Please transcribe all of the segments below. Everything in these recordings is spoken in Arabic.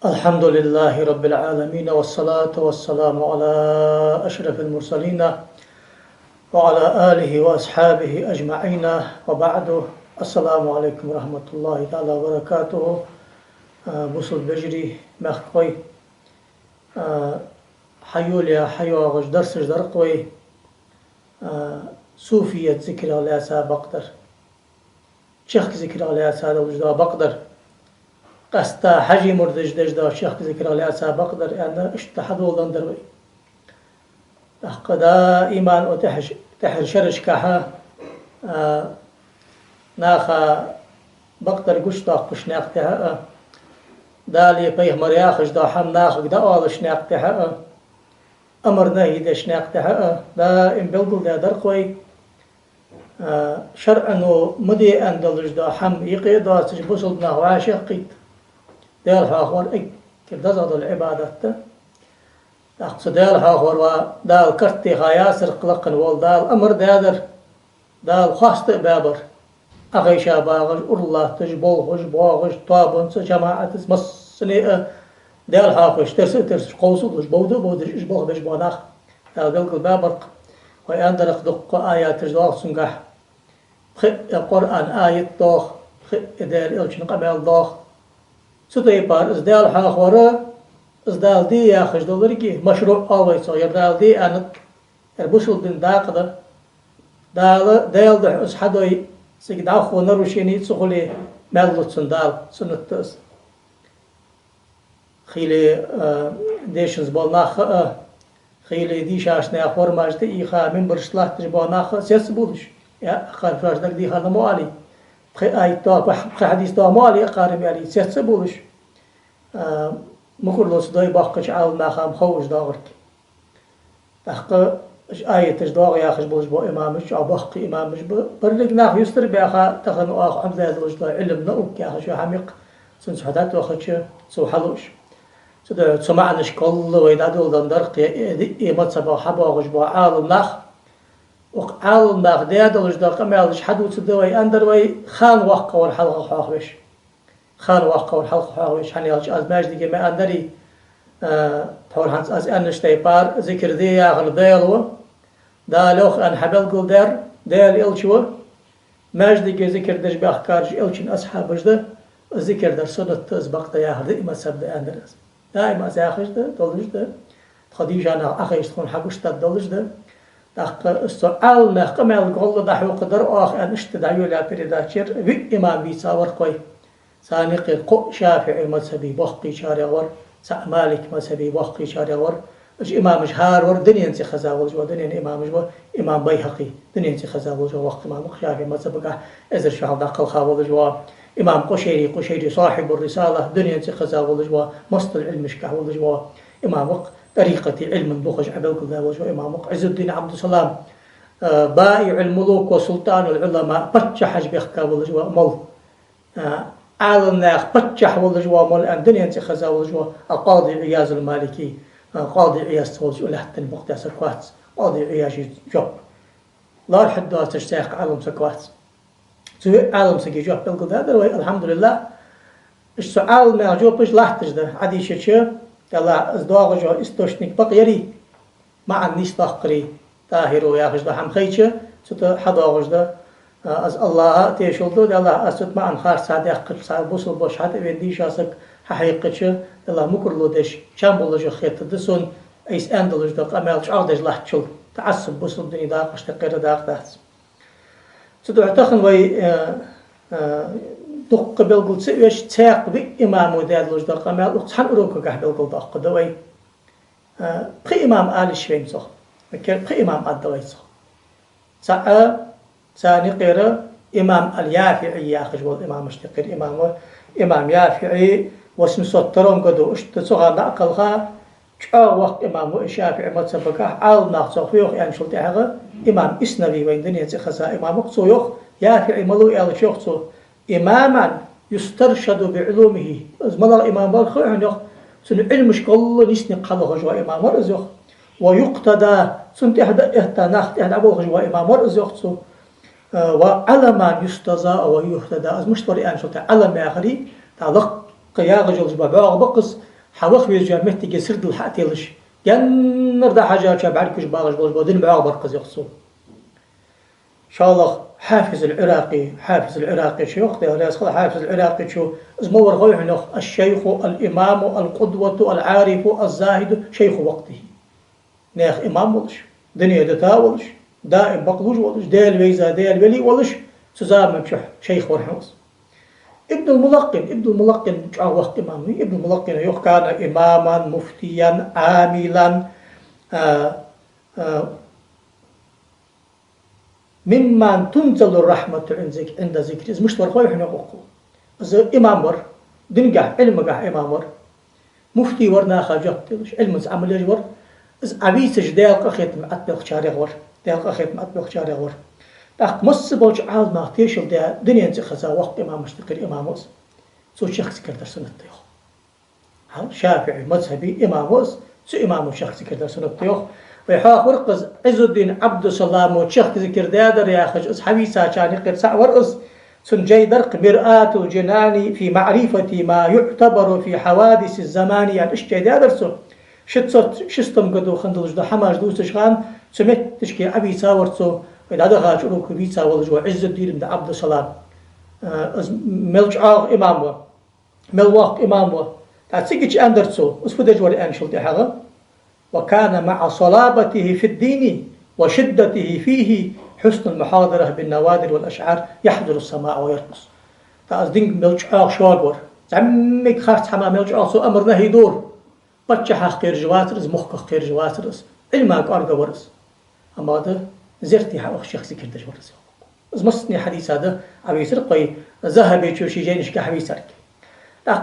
الحمد لله رب العالمين، والصلاة والسلام على أشرف المرسلين وعلى آله وأصحابه أجمعين، وبعد. السلام عليكم ورحمة الله تعالى وبركاته. بوصل بجري مخقوي حيوليا حيوة غش درس درقوي صوفية ذكر على بقدر شيخ ذكر على وجدا بقدر قستا حجي مردج دجدا شيخ ذكر على بقدر أنا اشتحد ولدن دروي قدا إيمان وتحر شرش كها ناخا بقدر قشتا قشناقتها دالي بيه مرياخش دا حم ناخ دا أول شناقتها أمر نهي دا شناقتها دا إن بلقل دا درقوي شرعنو مدي أندلج دا حم يقي دا تجبسل ناخ وعاشق قيت دال حاخور إك كدزاد العبادة أقصد دال حاخور ودال كرتي خياسر قلقن وال دال أمر دادر دال خاصت بابر أخي شاباغش الله تجبوغش باغش طابنس جماعة مصني دال حاخوش ترس قوسوش بودش إشباغ بجباناخ دال بلقل بابر وياندرق دق آيات تجدوغ سنقح القرآن آية دوغ دال إلشن قبل دوغ سوتي بار ازدال حاخورا ازدال دي يا خش دولركي مشروع أوي صغير دال دي أنا البوسل دين داقدة دال ده أصحابي سيقدع خونا روشيني تسخلي ملت سندال سنتس خيلي ديشنز بالناخ خيلي ديش عشنا خور ماجد إيخا من برشلاه تجباناخ سيس بولش يا خار فراش دك دي خانا موالي أي طاب حديث طاب موالي قارم يعني سيس بولش مكرلوس داي باقش عال ما خام خوش داغرك أخ آية تجداغ يا خش بولش بو إمامش أو باقي إمامش برلك ناخ يستر بأخا تخن آخ عمزة دلش علم نوك يا خش عميق سنس حدات وخش سو حلوش سده سمعنش كل ويدادول دندرق إيمت سبا حباغش بو عال ناخ وعال ناخ ديادلش دا قمالش حدو تدوي أندر وي خان وقع والحلقة حاخوش خان وقع والحلقة حاخوش حني از ماجدي ما أندري طول هنس از أنشتي بار ذكر دي يا غل ديالو دالوخ أن حبل قل دار ديال إلشوا ماجدي ذكر دش بأخكارج إلشن أصحابش ده ذكر در سنة أزبقت يا غل إما سبد أندرس دائما أزاخش ده دولش ده خديجة أنا أخيش تكون حقوش تدولش ده السؤال ما قمل قول ده حو قدر آخ أن اشتدعيو لا بريداتشير إمام بيسا ورقوي سانقي قو شافعي مذهبي بوخي شارع ور مالك مذهبي بوخي شارع ور إمام جهار ور دنيا انسي خزاول جو دنيا إمام جو إمام بيهقي دنيا انسي خزاول جو وقت إمام شافعي مذهبك إذر شعب داقل خاول جو إمام قشيري صاحب الرسالة دنيا انسي خزاول جو مصدر علم شكاول جو إمام طريقة علم بخش عبد الله وجو إمام عز الدين عبد السلام بائع الملوك وسلطان العلماء بتشحج بيخكا والجوا مل عالم بتشح والجوا مل الدنيا انت خزا والجوا القاضي عياز المالكي قاضي عياز توج ولحت المقدس كوات قاضي عياز جوب لا حد تشتاق عالم سكوات سوي عالم سكي جوب بالقد هذا الحمد لله السؤال ما جوبش لاحتج ده عادي شيء يلا ازدواج جو استوشنيك بقيري مع النستاقري طاهرو يا خجدا حم خيچه ست حدا خجدا از الله تيشولدو يلا اسد مع خار ساده قل سال بوصل باش حتى بيدي شاسك حقيقتشه يلا مكرلو دش شامبول جو خيت دسون ايس اندلج دق امالش عودج لحچل تعصب بوصل دني دا قشت قير دا قدات ست اعتقن وي دق قبل قلت سويش تاق بإمام ودادلوش دق أمال وقتحن أروكو قحبل قلت أقو دوي بقي إمام آل شويم صح بقي إمام آل دوي صح ثاني قيرة إمام اليافعي ياخج والإمام اشتقر إمام يافعي واسم سطرون قدو اشتصغى نأقلها شعو وقت إمام الشافعي متصبقه عال ناقصو فيوخ يعني شلتي حقا إمام إسنوي وين دنيا تخزا إمام وقصو يوخ يافعي ملو إيال شوخصو إماما يسترشد بعلومه ملا إمام بالخير يخ سن علمش كله نسني قلها جوا إمام ورز يخ ويقتدى سن إحدى نخت إحدى أبوه جوا إمام ورز يخ وعلما يستزاء ويهتدى از مشتري أن شو علم آخري تعلق قياغ جلس بباغ بقص حوخ ويجا مهتي جسرد الحق يلش جنر ده حاجة شاب كش باغش بدين بعابر قزيقصو إن شاء الله حافظ العراقي شيوخ ده ولا حافظ العراقي شو زمور غير الشيخ الإمام القدوة العارف الزاهد شيخ وقته ناخ إمام ولش دنيا دتاولش دائم بقلوش ولش ديل ويزا ديل ولي ولش سزام مشح شيخ ورحمس ابن الملقن وقت إمامي ابن الملقن يخ كان إماما مفتيا عاملا ممن تنزل الرحمة عند ذكر إذا مش ورقوي إحنا قوقو إذا إمام ور دنجح علم جح إمام ور مفتي ورنا خاجت علم عمل يجور إذا عبيسش ديال قخيت معتبخ شارع ور ديال قخيت معتبخ شارع ور تاخ مص بوج عاد ما تيشوف ده دنيا انت خزا وقت إمام مشتكر إمام وز سو شخص كردر سنة تيخ شافعي مذهبي إمام وز سو إمام شخص كردر سنة تيخ ويحاق ورقز عز الدين عبد السلام وشخص ذكر دادر يا خج أس حبيسا كان قرصع ورقز سنجي درق مرآة الجنان في معرفة ما يعتبر في حوادث الزمان يعني اشتي دادر سو شستم قدو خندلج دو حماج دوستش خان سمت تشكي عبيسا ورسو وإذا غاش روك بيتسا ولجوا عز الدين بن عبد السلام ملج إمامه ملواق إمامه تاتسيكش أندرسو اسفدج ورئان شلتي حاجة وكان مع صلابته في الدين وشدته فيه حسن المحاضرة بالنوادر والأشعار يحضر السماع ويرقص فأصدين ملج شواغور زعمك خارت حما ملج سو أمر نهي دور بتشحا خير جواترز مخك خير جواترز علمك أرقى ورس أما هذا زرتي حق شخصي كردش ورس إذا مصني حديث هذا أبي سرقي ذهبي شو شيء جاينش كحبي سرك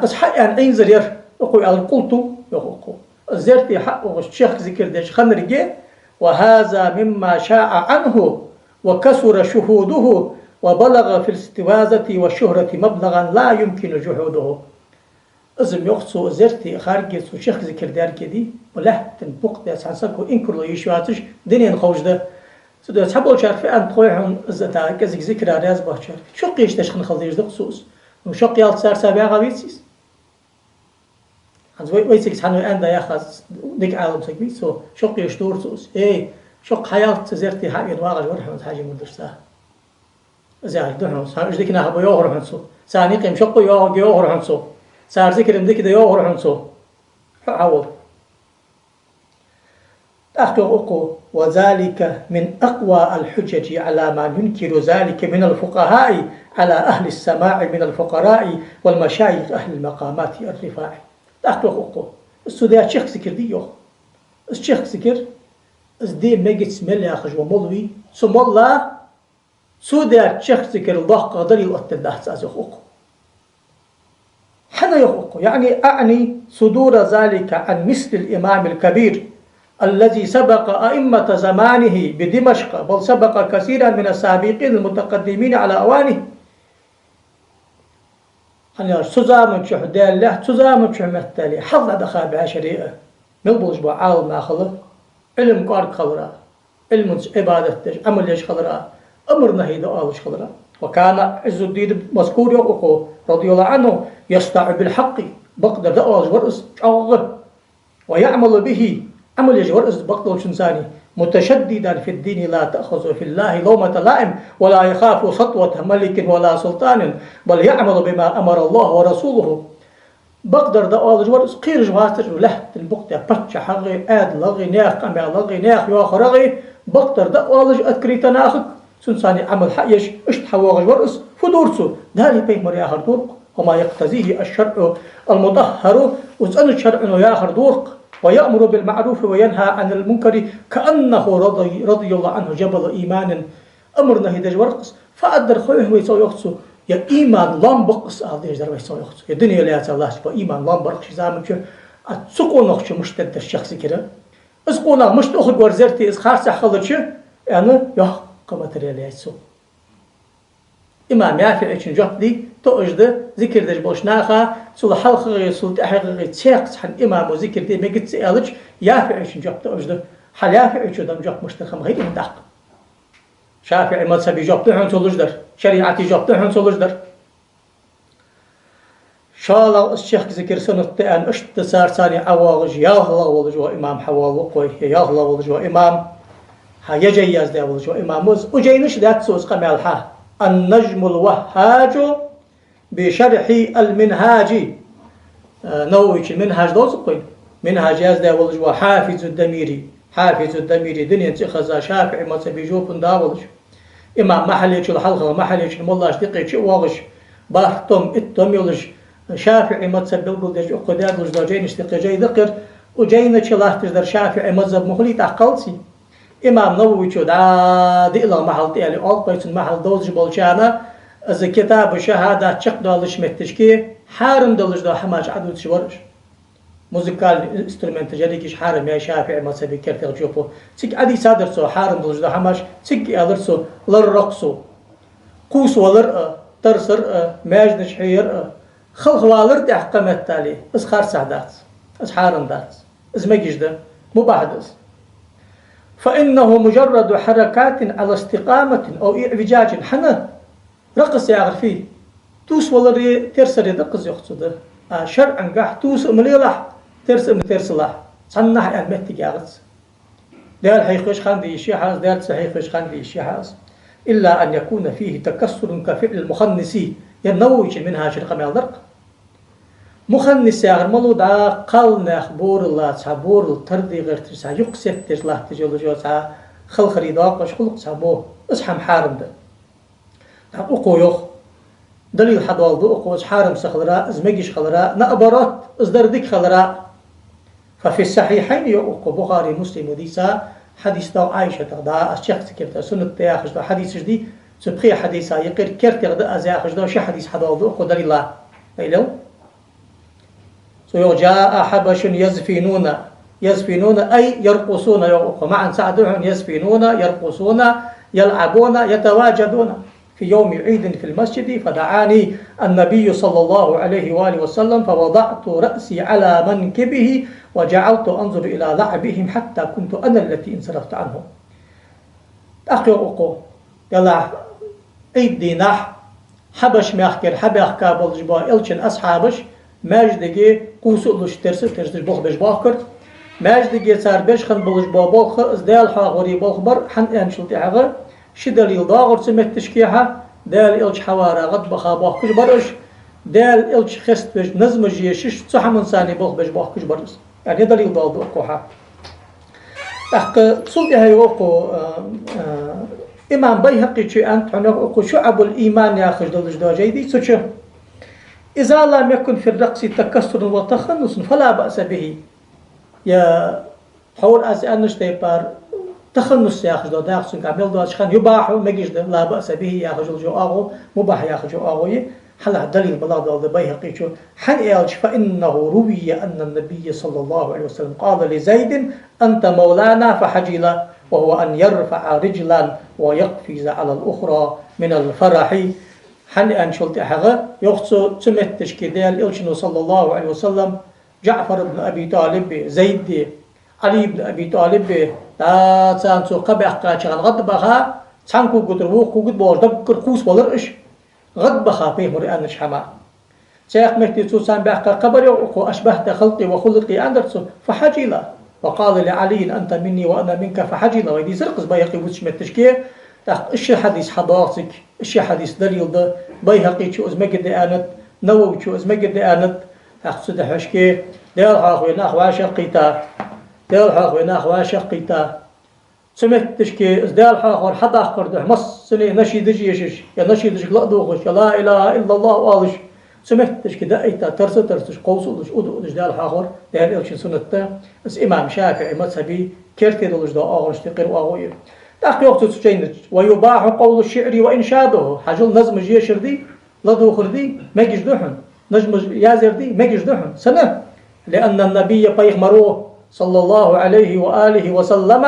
بس حق يعني أين زرير أقول على القلتو يقول زرتي حق شخصي كردش خنرجي وهذا مما شاع عنه وكسر شهوده وبلغ في الاستوازة والشهرة مبلغا لا يمكن جحوده إذا يقصو زرتي خارجي سو شخصي كردار كدي ولا تنبقت أساساً إن كل يشواتش دنيا خوش ده سدوا تحبوا تعرف أن تقولهم زتا كذا ذكر راز باشر شو قيش تشخن خليج ده خصوص وشو قيال صار سابع غبيسيس هذا ويسكت حنو أن ده يأخذ ديك عالم سكبي سو شو قيش دور سوس إيه شو حياة زرتي حاجة واقع ورحمة حاجة مدرسة زاي دحون صار إيش ديكنا هبوا يوهر حنسو ثاني قيم شو يوهر حنسو صار ذكر إن ديك ده يوهر حنسو عوض أخطأ وذلك من أقوى الحجج على ما ينكر ذلك من الفقهاء على أهل السماع من الفقراء والمشايخ أهل المقامات الرفاع أخطأ السوداء شيخ سكر ديوه الشيخ سكر دي مجد سمل يا خج ومولوي سم الله سوداء شيخ سكر الله قادر يؤتي الله سأزخوق حنا يخوق يعني أعني صدور ذلك عن مثل الإمام الكبير الذي سبق أئمة زمانه بدمشق بل سبق كثيرا من السابقين المتقدمين على أوانه أنا سزام شهداء الله سزام شهمتالي حظ دخل بعشرية ملبوش بعاو ما خلق علم قارك خلرا علم عبادة عمل يش خلرا أمر نهي دعاء خلرا وكان عز الدين مذكور يقول رضي الله عنه يستع بالحق بقدر دعاء ورس ويعمل به عمل يجور بقدر شنساني متشددا في الدين لا تأخذ في الله لومة لائم ولا يخاف سطوة ملك ولا سلطان بل يعمل بما أمر الله ورسوله بقدر دعاء جورس قير جواتر له البقدة بتش حغي آد لغي ناخ أمي لغي ناخ ياخ رغي بقدر دعاء أذكري تناخك سنساني عمل حيش اشتحوا جورس فدورسو داري بيمر ياخر دورق وما يقتضيه الشرع المطهر وزن الشرع ياخر دورق ويأمر بالمعروف وينهى عن المنكر كأنه رضي الله عنه جبل إيمان أمرنا هيدج ورقص فأدر خويه ويسوي يخصو يا إيمان لام بقص هذا يجدر ويسوي يخصو يا دنيا لا الله سبحانه إيمان لام برقش زامن شو أتسقون نخش مشتد الشخص كده أسقونا مش تأخذ ورزرتي إس خارس حخلت شو يعني يا قمة ريالي يسوع إمام يافع إيشن جهدي تأجد ذكر دج بوشناخا سول حلقة سول تحقق تشيخ عن إمام وذكر دي ما قد سألج يافع إيشن جهد تأجد حال يافع إيشن دم جهد مشتخم غير من دق شافعي مذهبي جهد تحن سولج در شريعتي جهد تحن سولج در شاء الشيخ ذكر سنة أن اشتسار ثاني عواغج يا الله ولج وإمام حوال وقوي يا الله ولج وإمام يجي يزدى ولج وإمام وز وجينش ذات سوز قمالها النجم الوهاج بشرح المنهاج نويش المنهاج دوز قوي منهاج يزدى ولج وحافظ الدميري حافظ الدميري دنيا تخزا شافعي ما تبيجوب داولج إمام محليش الحلقة محليش المولى اشتقي شيء واغش بارتم اتم يولج شافعي مذهب بالبلدج اقداد وجداجين اشتقي جاي ذكر وجاينا تشلاه تجدر شافعي مذهب مخلي تعقلسي إمام نووي شو دي إلا محل تيالي أول بيتون محل دوز جبالشانا إذا كتاب شهادة تشق دالش متشكي حارم دالش دا حماج عدو تشورش موسيقال انسترومنت جديكش حارم يا شافعي مذهبي كرتغ جوبو تيك عدي صادر سو حارم دالش دا حماج تيك يادر سو للرقصو قوس ولرقة ترسر ماجد شحير خلخوالر تحقم التالي اس خار سعدات اس حارم دات اس مجد مباحدث فإنه مجرد حركات على استقامة أو إعوجاج حنا رقص يعرف فيه توس ولر ترسر يدقز يقصد شرعا قاح توس مليلح ترس ترسلح صنح المتك يعرف دال حيخش خاندي الشيحاز دال سحيخش خاندي الشيحاز إلا أن يكون فيه تكسر كفعل المخنسي ينويش منها شرق مالدرق مخنس يغر ملو دا قلنا بور الله تسابور التردي غير تسا يقسيت تجلاه تجلو جو تسا خلخري داقش خلق تسابوه اسحم حارم ده اقو يوخ دليل حدوال دو اقو حارم سخلراء ازمجيش خلراء نأبرات ازدردك خلراء ففي الصحيحين يوقو بخاري مسلم وديسا حديث دو عائشة دا الشيخ سكرتا سنة تياخش دا حديث جدي سبقية حديثا يقر كرت غدا ازياخش دا شي حديث حدوال دو اقو دليل الله ايلو جاء حبش يزفنون أي يرقصون معا سعدهم يزفنون يرقصون يلعبون يتواجدون في يوم عيد في المسجد فدعاني النبي صلى الله عليه وآله وسلم فوضعت رأسي على منكبه وجعلت أنظر إلى لعبهم حتى كنت أنا التي انصرفت عنهم أخي أقو يلا عيد ديناح حبش ميحكر حبيخ كابل جبا إلشن أصحابش ماجدگی قوسولش ترسش بخ بش باخر ماجدگی سر بش خن بلش بابخ از دال حاغری بخبر حن انشلتی حاغر شدلیل داغر سمتش کیها دال الچ حوارا غد بخا باخش برش دال الچ خست بش نظم جيشش صحمن ثاني بخ بش باخش برش يعني دلیل دال دقوها تحق صلي هاي وقو امام بيهقي شي انت هناك شعب الايمان ياخذ دلش داجيدي سوچ إذا لم يكن في الرقص تكسر وتخنص فلا بأس به يا حول أنش تيبار تخنص ياخذ دو داخل كامل دو أشخان يباح مجيش لا بأس به ياخذ جو أغو مباح ياخذ جو أغو حلا دليل بلا دو بيهقي شو حن إلش فإنه روي أن النبي صلى الله عليه وسلم قال لزيد أنت مولانا فحجل وهو أن يرفع رجلا ويقفز على الأخرى من الفرح حن أنشلت حاجة يخصو تمتش كدال إلشنو صلى الله عليه وسلم جعفر بن أبي طالب زيد علي بن أبي طالب تا تانسو قبح قاشغان غد بخا تانكو قدر وقو قد بوش دبكر خوص ولرش غد بخا فيه مرئانش حما تاق مهدي سوسان بحقا قبر يوقو أشبهت خلقي وخلقي أندرسو فحجيلا وقال لعلي أنت مني وأنا منك فحجيلا ويدي سرقز بيقي وشمتش كيه إيش حديث حضارتك إيش حديث دليل ده بيهقي شو أزمجد آنت نووي شو أزمجد آنت أقصد حشكي دير حاخوينا خواشقيتا دير حاخوينا خواشقيتا سمعت تشكي إزدال حاخور حدا أخر ده مص سنة نشيد جيشش يا نشيد جيش لا دوغش يا لا إله إلا الله والش سمعت تشكي دقيتا ترسش قوسولش أدوش دير حاخور دير إلش سنة اس إمام شافعي مذهبي كرتي دولش دا آغرش تقر وآغوير تأخي وقت تسجينج ويباح قول الشعر وإنشاده حجل نظم جيشر دي لدوخر دي مجيش دحن نجم يازر دي مجيش دحن سنة لأن النبي بيغمروه صلى الله عليه وآله وسلم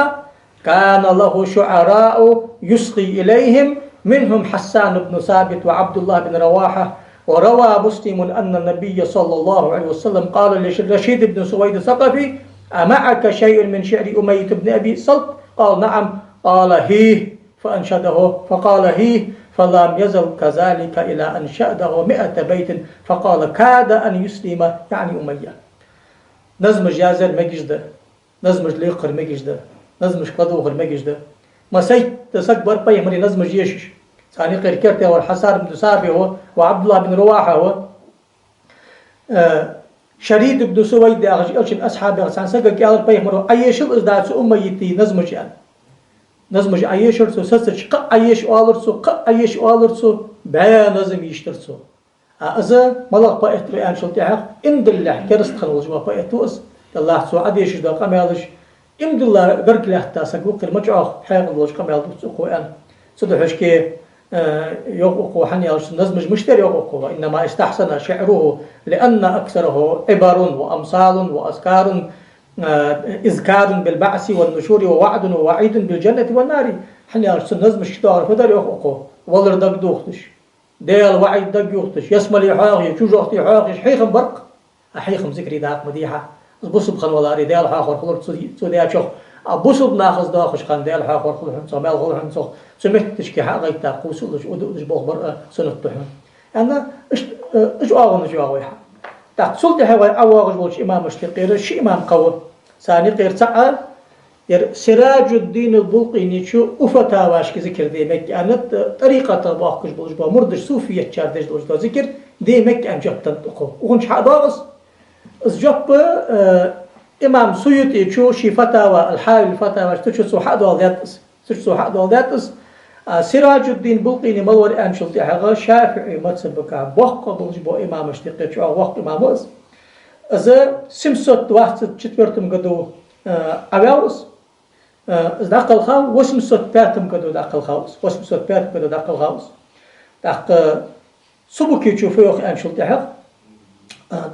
كان له شعراء يسقي إليهم منهم حسان بن ثابت وعبد الله بن رواحة وروى مسلم أن النبي صلى الله عليه وسلم قال لرشيد بن سويد الثقفي أمعك شيء من شعر أمية بن أبي سلط قال نعم قال هيه فأنشده فقال هيه فلم يزل كذلك إلى أن شهده 100 بيت فقال كاد أن يسلم يعني أمية. نزمج يازر مجده، نزمج ليقر مجده، نزمج قدوغر مجده، ما سيت تسكبر بيمري نزمج يشش ثاني غير كرته والحسار بن سابه وعبد الله بن رواحه شريد بن سويد أغشن أصحابه عن سجق يالر بيمرو أيشل إزداد أميتي نزمج يعني نزمج أيشل سو سسج ق أيش أولرسو ق أيش أولرسو بيا نزم يشترسو أذا ملاك بأتري أن شلتها إن الله كرست خلوج وبأتوس الله سو عديش دا قمالش إن الله برك له تاسقو المجاخ حيق الله قمال سوقو أن صدحش كي يوقو حنيالش نزمج مشتري يوقو إنما استحسن شعره لأن أكثره عبر وأمثال وأذكار إذكار بالبعث والنشور ووعد ووعيد بالجنة والنار حنيالش نزمج شتار فدر يوقو والر دق دوختش ديال وعيد دق يوختش يسمى حاغي شو جوختي حاغي حيخم برق أحيخم ذكري ذاك مديحة بوسب خن ولا ديال حاخر خلر تسوديا شخ بوسب ناخذ داخش خن ديال حاخر خلر صمال خلر حنصخ سمعت تشكي حاجة تاقوس ودش بخبر سنة تحمل أنا إيش أغنى جو أغويها تقصل تهوى أواغج وش إمام اشتقير شي إمام قوة ثاني غير تعال ير سراج الدين البلقيني شو أفتاواش كذكر ديمك أنا طريقة باقش بلش بمردش صوفية شاردش بلش ذكر ديمك أن جبت تقو وخنش حداغس جب إمام سيوطي شو شي فتاوى الحال الفتاوى تشو سو حد والذاتس تشو حد والذاتس سراج الدين بلقيني ملور أن شلتي حقا شافعي متسبكا بوق بلش بو إمام اشتقير شو وقت إمام وز إذا سمسوت واحد چتورتم قدو أباوس إذا داقل خاو وسمسوت باتم قدو داقل خاوس وسمسوت باتم قدو داقل خاوس داق سبكي تشوفوخ أن شلتي حق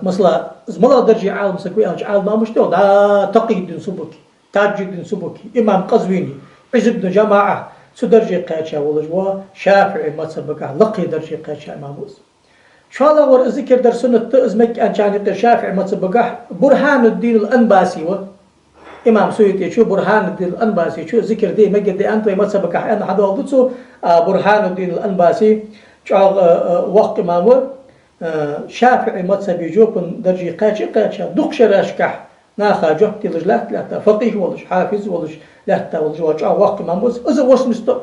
مثلا زملا درجة عالم سكوي أنش عالم ما مشتو دا تقي الدين سبكي تاج الدين سبكي إمام قزويني عز بن جماعة سو درجة قاتشا ولجوا شافعي متسبكا لقي درجة قاتشا إماموس شو الله ور ذكر در سنة تأزمك أنشان شافعي متسبكا برهان الدين الأنباسي و إمام سويتي شو برهان الدين الأنباسي شو ذكر دي مجد دي أنتو متسبكا أنا حدا وضعتو برهان الدين الأنباسي شو وقت إمامو شافعي مذهبي جوبن درجي قاتشا دقش راشكح ناخا جوبتي لجلات لا فقيه ولش حافظ ولش لا ولش واجا وقت إماموس إذا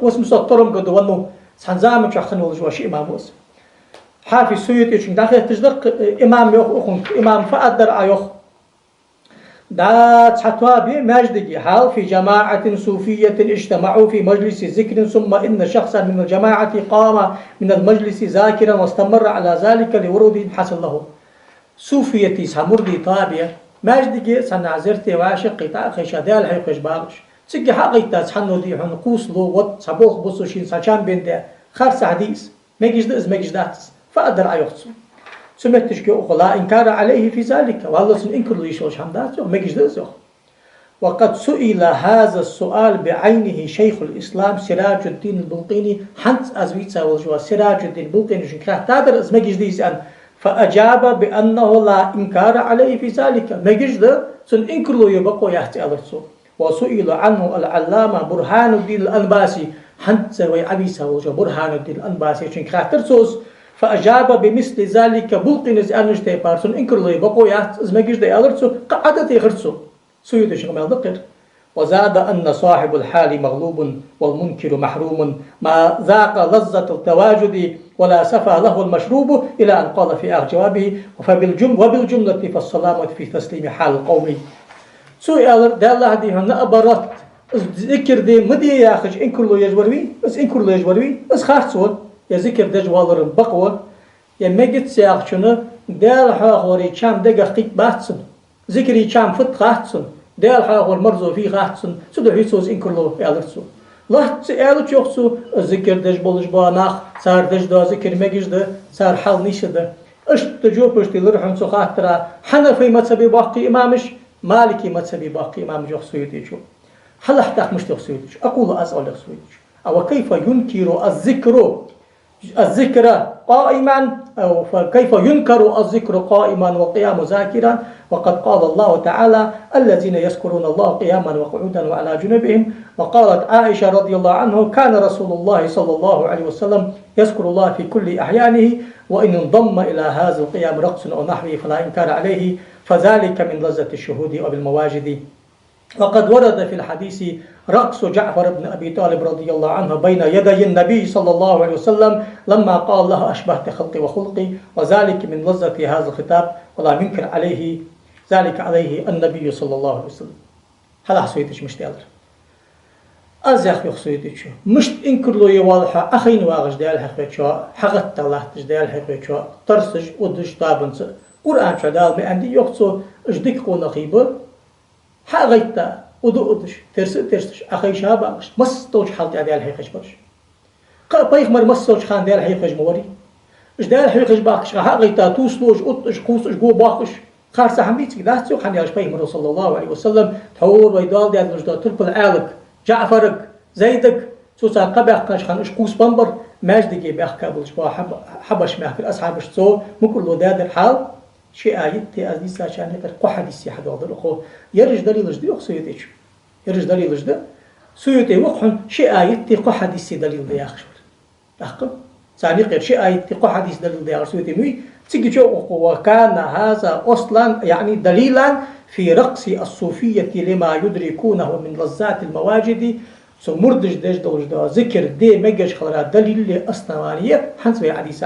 واسم سطرم قد ونو سنزام تشخن ولش واش إماموس حافظ سويتي شن داخل تجدق إمام يوخ أخون إمام فأدر أيوخ دا تحتوابي ماجدقي حال في جماعة صوفية اجتمعوا في مجلس ذكر ثم إن شخصا من الجماعة قام من المجلس ذاكرا واستمر على ذلك لورود حصل له صوفية سمردي طابية ماجدقي سنعزرتي واشق قطاع خشادال حيقش باغش سيقي حقيقتا سحنو دي حنقوس لو ود سبوخ بصوشين ساچان بنده خرس حديث مجد داتس فأدر أيوخصو سمعتش كي لا إنكار عليه في ذلك والله سن إنكر ليش وش حمدات ما يجوز وقد سئل هذا السؤال بعينه شيخ الإسلام سراج الدين البلقيني حنت أزويتsa والجوا سراج الدين البلقيني شنكره تادر از ما يجوز أن فأجاب بأنه لا إنكار عليه في ذلك ما يجوز سن إنكر له يبقى يحتي ألرسو وسئل عنه العلامة برهان الدين الأنباسي حنت ويعبيسا والجوا برهان الدين الأنباسي شنكره ترسوس فأجاب بمثل ذلك بلقينز أنشتي بارسون إنكر لي بقويات إزمجيش دي ألرسو قعدتي غرسو سويد شغمال دقر وزاد أن صاحب الحال مغلوب والمنكر محروم ما ذاق لذة التواجد ولا سفى له المشروب إلى أن قال في آخر جوابه وبالجملة فالسلامة في تسليم حال القوم سؤال ده الله دي هنا أبرت ذكر دي مدي ياخج إنكر له يجبروين بس إنكر له يجبروين بس خارسون يا ذكر دجوالرن بقوة يا مجد سياخشنا دال حاخوري كام دقيق باتسن ذكري كام فت خاتسن دال حاخور مرزو في خاتسن سدو هيسوز إنكرلو يالرسو لا تسألت يوخسو ذكر دج بولش باناخ صار دج دا ذكر مجد دا صار حال نيش دا اشت تجوب اشتي لرحن سو خاطرا حنفي مذهبي باقي إمامش مالكي مذهبي باقي إمامش يوخسو يديشو هل احتاق مش يوخسو يديش أقول أسأل يوخسو يديش أو كيف ينكر الذكر قائما أو فكيف ينكر الذكر قائما وقيام ذاكرا وقد قال الله تعالى الذين يذكرون الله قياما وقعودا وعلى جنوبهم. وقالت عائشة رضي الله عنه كان رسول الله صلى الله عليه وسلم يذكر الله في كل أحيانه وإن انضم إلى هذا القيام رقص أو نحوه فلا إنكار عليه فذلك من لذة الشهود وبالمواجد. وقد ورد في الحديث رقص جعفر بن أبي طالب رضي الله عنه بين يدي النبي صلى الله عليه وسلم لما قال له أشبهت خلقي وخلقي وذلك من لذة هذا الخطاب ولا ينكر عليه ذلك عليه النبي صلى الله عليه وسلم. هلا حسويتش مش تقدر أزيخ يخسويتش مش إنكر له يواضح أخين واغش ديال حقيقة حقت الله تجديال حقيقة ترسج ودش طابنس قرآن شدال بأندي يقصو اجدك قول نخيبه حقيقة ودش ترسش أخي شابش مستوش حالت ديال حقيقة برش قبيخ مر مستوش خان ديال حقيقة موري اجديال حقيقة باقش حقيقة توسلوش قطش قوسش جو باقش خارسة حميتك داستيو خان ياش بيغمر صلى الله عليه وسلم تهور ويدال ديال وجدال تلقل عالك جعفرك زيدك سوسا قبح قاش خان اش قوس بمبر ماجدك بأخ بلش حبش معك الأصحاب سو مكل وداد الحال شيء آيات تأذيس عشان يقر قحديسي حد واضح الأخوة يرج دليل جدي أخ سيديش يرج دليل جدي سيدي وقحن شيء آيات قحديسي دليل دي أخشر أخكم ثاني غير شيء آيات قحديسي دليل دي أخشر سيدي مي تيجي جو وكان هذا أصلا يعني دليلا في رقص الصوفية لما يدركونه من لذات المواجد سو مردج دج دوجدا ذكر دي مجش خلرا دليل أصنوانية حنسوي حديث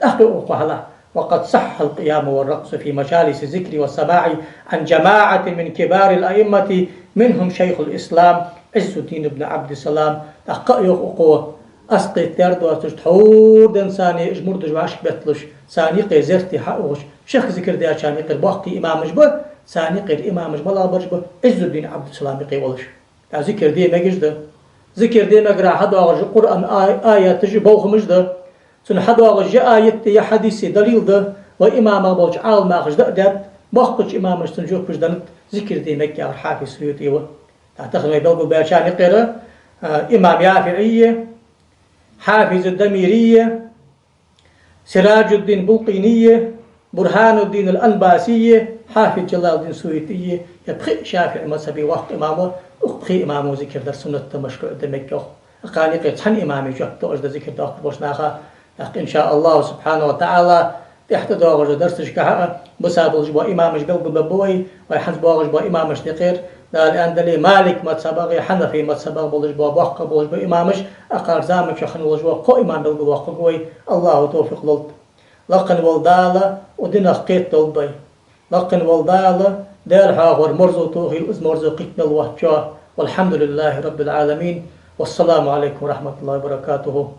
أخي أخوة وقد صح القيام والرقص في مجالس الذكر والسماع عن جماعة من كبار الأئمة منهم شيخ الإسلام عز الدين بن عبد السلام أخي أخوة أسقي تردو تشتحور دنساني اجمردج وعشق بتلش ثاني قي زرتي حقوش شيخ ذكر دي عشان يقر باقي إمام مجبه ثاني قير إمام مجبه لا برجبه عز الدين عبد السلام يقي ولش ذكر دي ما جده ذكر دي ما قرأ حدا غج القرآن آية تجي بوخ مجده سن حدا غج آية يا حديث دليل ده وإمام بوج عال ما غج ده باخش إمام مجتن جوك بجدنت ذكر دي مكي أو حافظ سيوتي و تعتقد ما يبلغوا باشان يقرأ إمام يافعية حافظ الدميرية سراج الدين بلقينية برهان الدين الأنباسية حافظ جلال الدين سويتية يبخي شافعي مذهبي وقت إمامه أخي إمامه ذكر در سنة مشروع دمكه أقاني قيت حن إمامي جهد توجد ذكر داخل بوشناخا إن شاء الله سبحانه وتعالى تحت دوغج درسش كها بسابلج بو إمامش قلب ببوي ويحنز بوغج بو إمامش دقير لأن دلي مالك متسبق حنفي متسبق بولج بو بوق بولج بو إمامش أقار زامك شخن ولج بو قو إمام بلغ بوق قوي الله توفيق للت لقن والدالة ودنا قيت دلبي لقن والدالة دال حاغور مرزو توغي الأز مرزو قيتنا الوحجة والحمد لله رب العالمين والسلام عليكم ورحمة الله وبركاته.